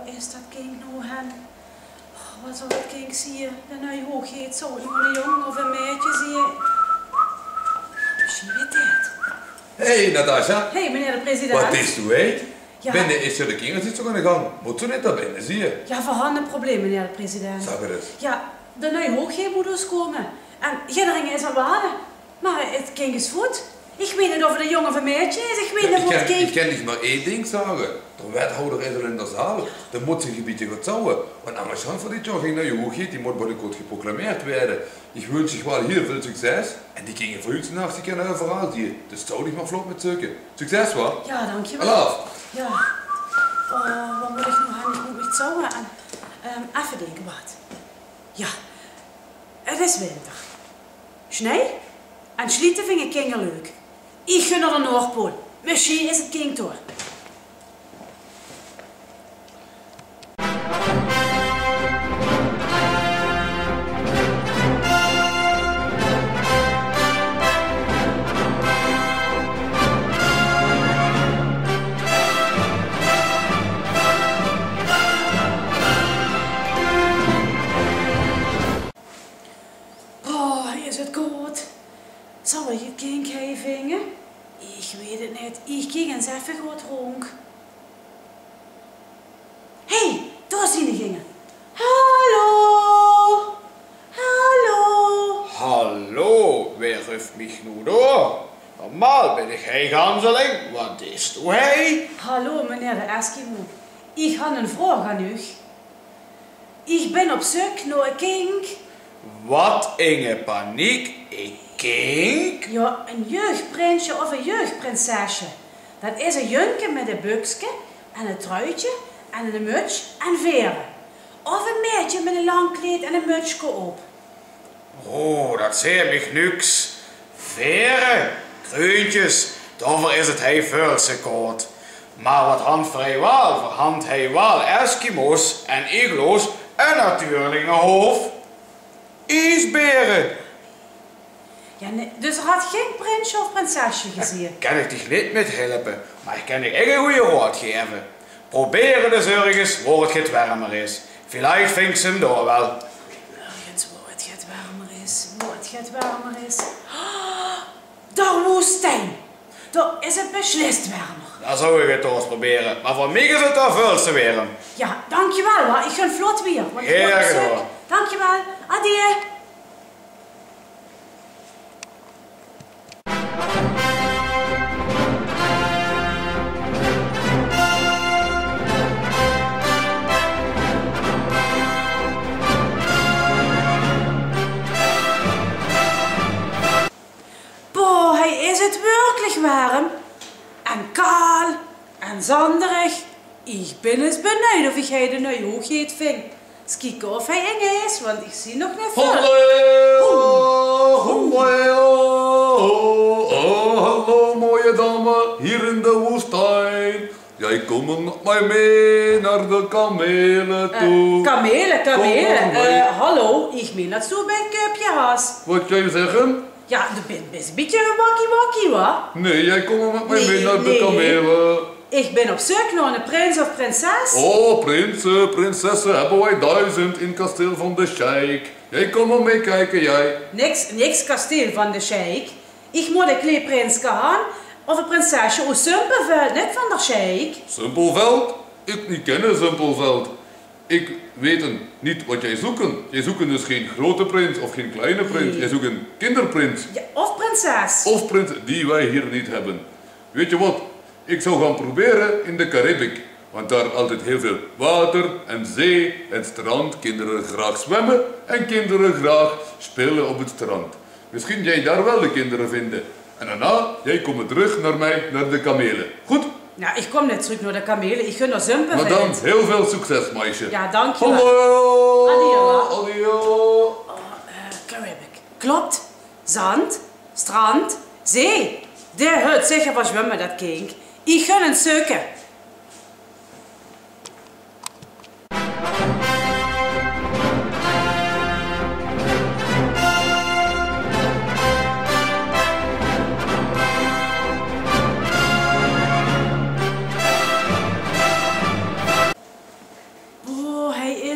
waar is dat kind nou hen? Oh, wat zal dat kind zien? En nou hoogheid zo, nog een jongen of een meisje zie je. Misschien weet dit. Hey Natasja. Hey meneer de president. Wat is toe, hé? Ja. Binnen is er de kinderen zitten aan de gang. Moet ze net naar binnen, zie je? Ja, we hadden een probleem meneer de president. Zeg maar eens. Ja, de nieuwe hoogheid moet dus komen. En iedereen is aan waarde. Maar het kind is goed. Ik weet niet of het een jongen of een meisje is. Ik weet niet of het kind... Ik kan niet maar één ding zeggen. De wethouder is er in de zaal. Er moet zijn gebiedje goed zouden. Want anders gaan voor dit jaar geen nieuwe hoogheid. Die moet binnenkort geproclameerd worden. Ik wens je wel hier veel succes. En die kinderen voor u nachts, die kunnen overal zien. Dus stel dich maar vlot met zoeken. Succes hoor. Ja, dankjewel. Hallo. Ja. Oh, wat moet ik nou gaan? Ik moet iets zouden. Even denken, wat. Ja. Het is winter. Schnee en slieten vind ik kinderen leuk. Ik ga naar de Noordpool. Misschien is het kind door. Oh, is het goed? Zal ik het kind geven? Ik weet het niet. Ik ging eens even goed rond. Hé, daar zien de gingen. Hallo! Hallo! Hallo, wer ruft mich nu door? Normaal ben ik geen ganzeling, wat is du hij? Hallo, meneer de Eskimo. Ik had een vraag aan u. Ik ben op zoek naar een kind. Wat in paniek, ik kink? Ja, een jeugdprinsje of een jeugdprinsesje. Dat is een junke met een buksje en een truitje en een muts en veren. Of een meisje met een lang kleed en een mutsje op. Oh, dat zei mich niks. Veren, kreuntjes, daarvoor is het hij vulse koord. Maar wat hand vrij wel, verhand hij wel Eskimo's en iglo's en natuurlijk een hoofd. Ijsberen. Ja, nee, dus er had geen prinsje of prinsesje gezien. Kan ik dich niet met helpen, maar ik kan je echt een goede raad geven. Probeer dus ergens waar het warmer is. Vielleicht vindt ze hem door wel. Ergens waar het warmer is, waar het warmer is. Oh, de woestijn. Daar is het beslist warmer. Dan zou ik het toch eens proberen, maar voor mij is het al veel te warm. Ja, dankjewel hoor. Ik ga vlot weer. Want ik word Heel ziek. gedaan. Dankjewel. Adieu. Boah, hij is het werkelijk warm. En kaal. En zanderig. Ik ben eens benieuwd of hij de nieuwe hoogheid vindt. Eens kijken of hij eng is, want ik zie nog niet veel. Hallo mooie dame, hier in de woestijn. Jij komt met mij mee naar de kamelen toe. Kamelen. Kom maar mee. Hallo, ik ben net zo bij een cupje haas. Wat jij zeggen? Ja, je bent best een beetje een wakkie hoor. Nee, jij komt met mij mee Nee, naar de nee. kamelen. Ik ben op zoek naar een prins of prinses. Oh, prinsen, prinsessen hebben wij 1000 in kasteel van de Sheik. Jij kom maar meekijken, jij. Niks kasteel van de sheik. Ik moet een klein prins gaan of een prinsesje uit Simpelveld, net van de sheik. Simpelveld? Ik niet kennen Simpelveld. Ik weet niet wat jij zoeken. Jij zoeken dus geen grote prins of geen kleine prins. Nee. Jij zoekt een kinderprins. Ja, of prinses. Of prins die wij hier niet hebben. Weet je wat? Ik zou gaan proberen in de Caribik. Want daar altijd heel veel water en zee en strand. Kinderen graag zwemmen en kinderen graag spelen op het strand. Misschien jij daar wel de kinderen vinden. En daarna, jij komt terug naar mij, naar de kamelen. Goed? Ja, ik kom net terug naar de kamelen. Ik ga naar Simpelveld. Maar dan heel veel succes, meisje. Ja, dankjewel. Hallo! Adieu. Adieu. Caribik. Klopt. Zand, strand, zee. De hut zeggen van zwemmen dat kind. Ik ga een zoeken.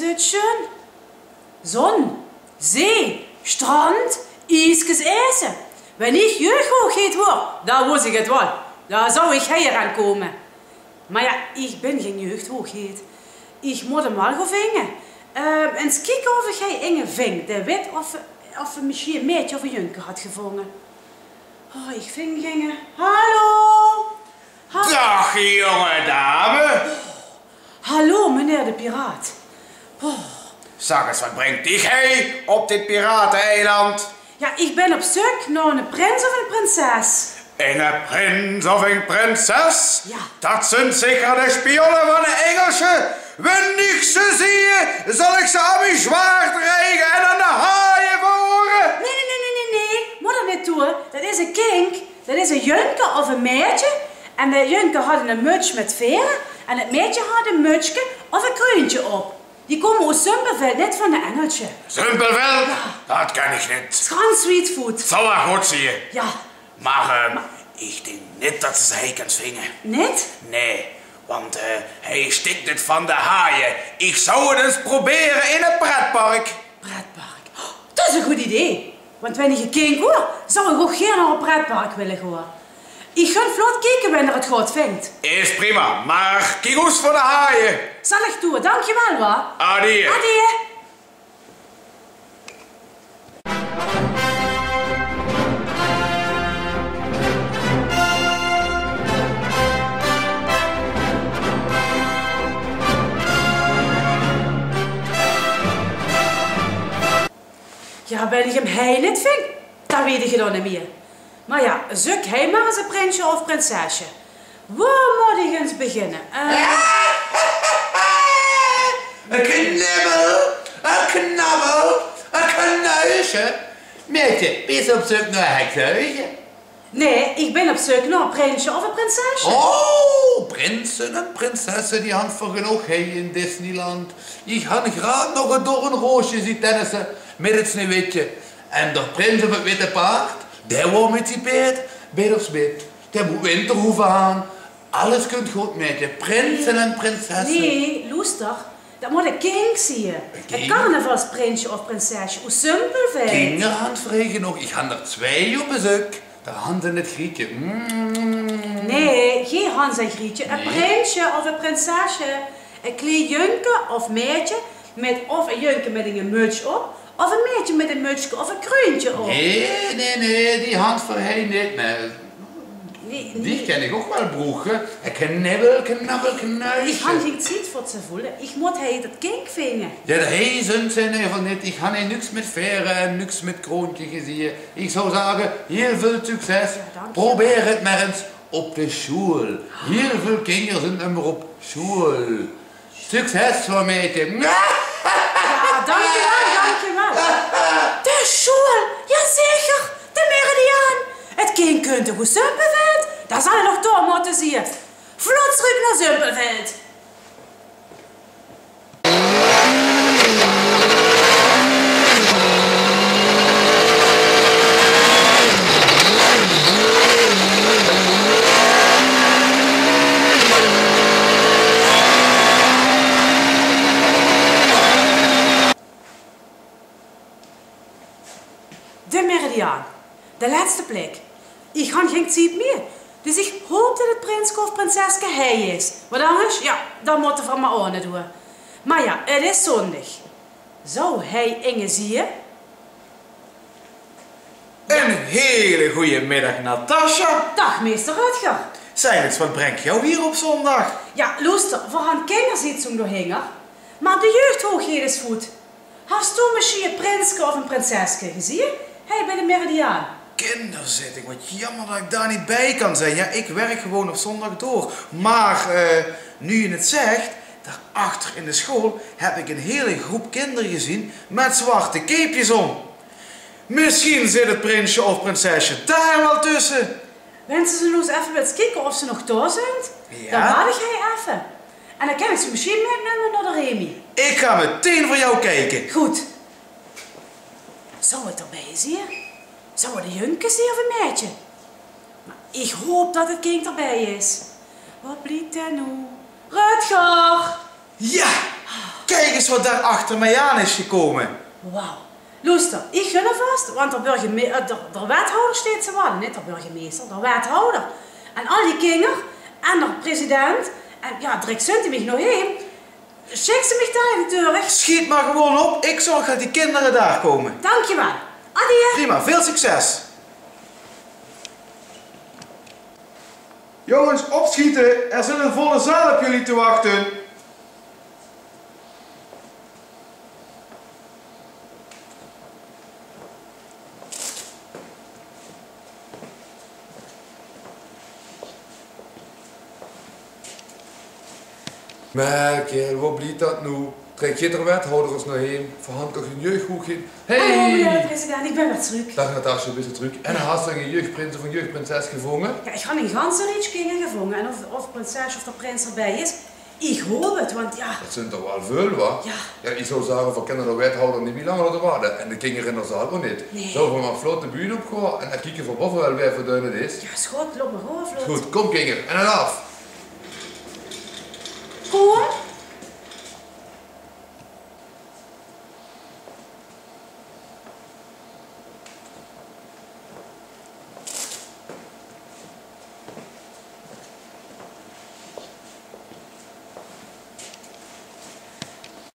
is het schön. Zon, zee, strand, iskes ijzen. Wenn ich jeugdhoogheid word, dan wist ik het wel. Daar zou ik hier aan komen. Maar ja, ik ben geen jeugdhoogheid. Ik moet hem wel gaan vingen. Eens kijken of ik Inge ving. De weet of misschien een meisje of een jonker had gevangen. Oh, ik ving Inge. Hallo? Dag, jonge dame. Hallo, meneer de piraat. Zeg eens, wat brengt dich hij op dit pirateneiland? Ja, ik ben op zoek naar een prins of een prinses. Een prins of een prinses? Ja. Dat zijn zeker de spionnen van de Engelsen. Wanneer ik ze zie, zal ik ze aan mijn zwaard dreigen en aan de haaien verhoren. Nee. Moet dat niet doen. Dat is een kink. Dat is een jonker of een meisje. En de jonker had een muts met veren. En het meisje had een mutsje of een kroontje op. Die komen uit Zumpelveld, net van de Engeltje. Zumpelveld? Dat kan ik niet. Schans Sweetfoot. Zal wel goed zie je. Ja. Maar ik denk niet dat ze hij kan vingen. Net? Nee, want hij stikt het van de haaien. Ik zou het eens proberen in een pretpark. Pretpark. Oh, dat is een goed idee. Want wanneer je kink hoor, zou ik ook geen naar een pretpark willen gaan. Ik ga vlot kijken wanneer het goed vindt. Is prima, maar kiekoes voor de haaien. Zal ik doen, dankjewel hoor. Adieu. Adieu. Ja, ben ik hem hij niet ving, dat weet je dan niet meer. Maar ja, zoek hij maar eens een prinsje of prinsesje. Waar moet ik eens beginnen? Een knibbel, een knabbel, een knuisje. Meisje, ben je op zoek naar een heksenhuisje? Nee, ik ben op zoek naar een prinsje of een prinsesje. Oh, prinsen en prinsessen, die han voor genoeg heen in Disneyland. Ik had graag nog een doornroosje zien tennissen met het sneeuwwitje. En de prins op het witte paard, die wordt met die peert, beet op spit. Die moet winterhoeven aan. Alles kunt goed met je, prinsen en prinsessen. Nee, luister. Dat moet een king zien. Een carnavalsprinsje of prinsesje. Hoe simpel vind je? Kinderhand vregen nog, ik ga er 2 op bezoek. Daar handen in het grietje. Nee, geen Hans en Grietje. Een prinsje of een prinsesje. Een klein jonker of meisje met of een jonker met een muts op. Of een meisje met een mutsje of een kroontje op. Nee, die hand voor hij niet. Nee. Die ken ik ook wel, broegen. Een knibbel, knuisje. Ik had geen tijd voor te voelen. Ik moet hij dat kink vingen. Ja, hij zint zijn even niet. Ik ga niks met veren en niks met kroontje gezien. Ik zou zeggen, heel veel succes. dank je. Probeer het maar eens op de school. Heel veel kinderen zijn immer op school. Succes voor mij, Tim. Ja, dankjewel. De school, jazeker. De meridiaan. Het kind kunt hoe Zumpelveld. Daar zal je nog door moeten zien. Vlot terug naar Zumpelveld. De meridiaan. De laatste plek. Ik ga geen tijd meer. Dus ik hoop dat het prinsje of prinseske hij is. Wat anders? Ja, dan moet van mijn oren doen. Maar ja, het is zondag. Zou hij Inge zien? Een hele goede middag, Natasja. Dag, meester Rutger. Zeg eens, wat brengt jou hier op zondag? Ja, luister, we gaan kinderzitting doorheen. Maar de jeugdhoogheid is goed. Hast u misschien een prinsje of een prinseske gezien? Hij bij de meridiaan. Kinderzitting, wat jammer dat ik daar niet bij kan zijn. Ja, ik werk gewoon op zondag door. Maar nu je het zegt, daarachter in de school heb ik een hele groep kinderen gezien met zwarte capejes om. Misschien zit het prinsje of prinsesje daar wel tussen. Wensen ze nu eens even eens kijken of ze nog daar zijn? Ja. Dan wacht jij even. En dan kan ik ze misschien meenemen naar de Remy. Ik ga meteen voor jou kijken. Goed. Zou het erbij zien? Zou het een jonker zien of een meisje? Maar ik hoop dat het kind erbij is. Wat blijft er nu? Rutger! Ja, kijk eens wat daar achter mij aan is gekomen. Wauw. Luister, ik gun er vast, want de wethouder steekt ze wel. Niet de burgemeester, de wethouder. En al die kinderen, en de president, en ja, Dirk Sunte mich nog heen. Schik ze mich daar natuurlijk. Schiet maar gewoon op, ik zorg dat die kinderen daar komen. Dankjewel. Adieu. Prima, veel succes. Jongens, opschieten. Er zit een volle zaal op jullie te wachten. Maar kerel, wat blijft dat nu? Trek je er wethouders naar heen? Verhand toch een jeugdboek in? Hallo meneer de president, ik ben weer terug. Dag Natasja, bist du terug? En hast du een jeugdprins of een jeugdprinses gevonden? Ja, ik heb een ganse reeks kinderen gevonden en of prinses of de prins erbij is, ik hoop het, want ja... Dat zijn toch wel veel, wat? Ja. Ja, ik zou zeggen, we kennen de wethouder niet meer langer te wachten. En de kinderen in de zaal ook niet. Nee. Zo, we maar vlot de bühne opgaan en dan kijken van boven wel weer voor het is. Ja, schot, loop maar gewoon vlot. Goed, kom kinderen, en dan af. Kom.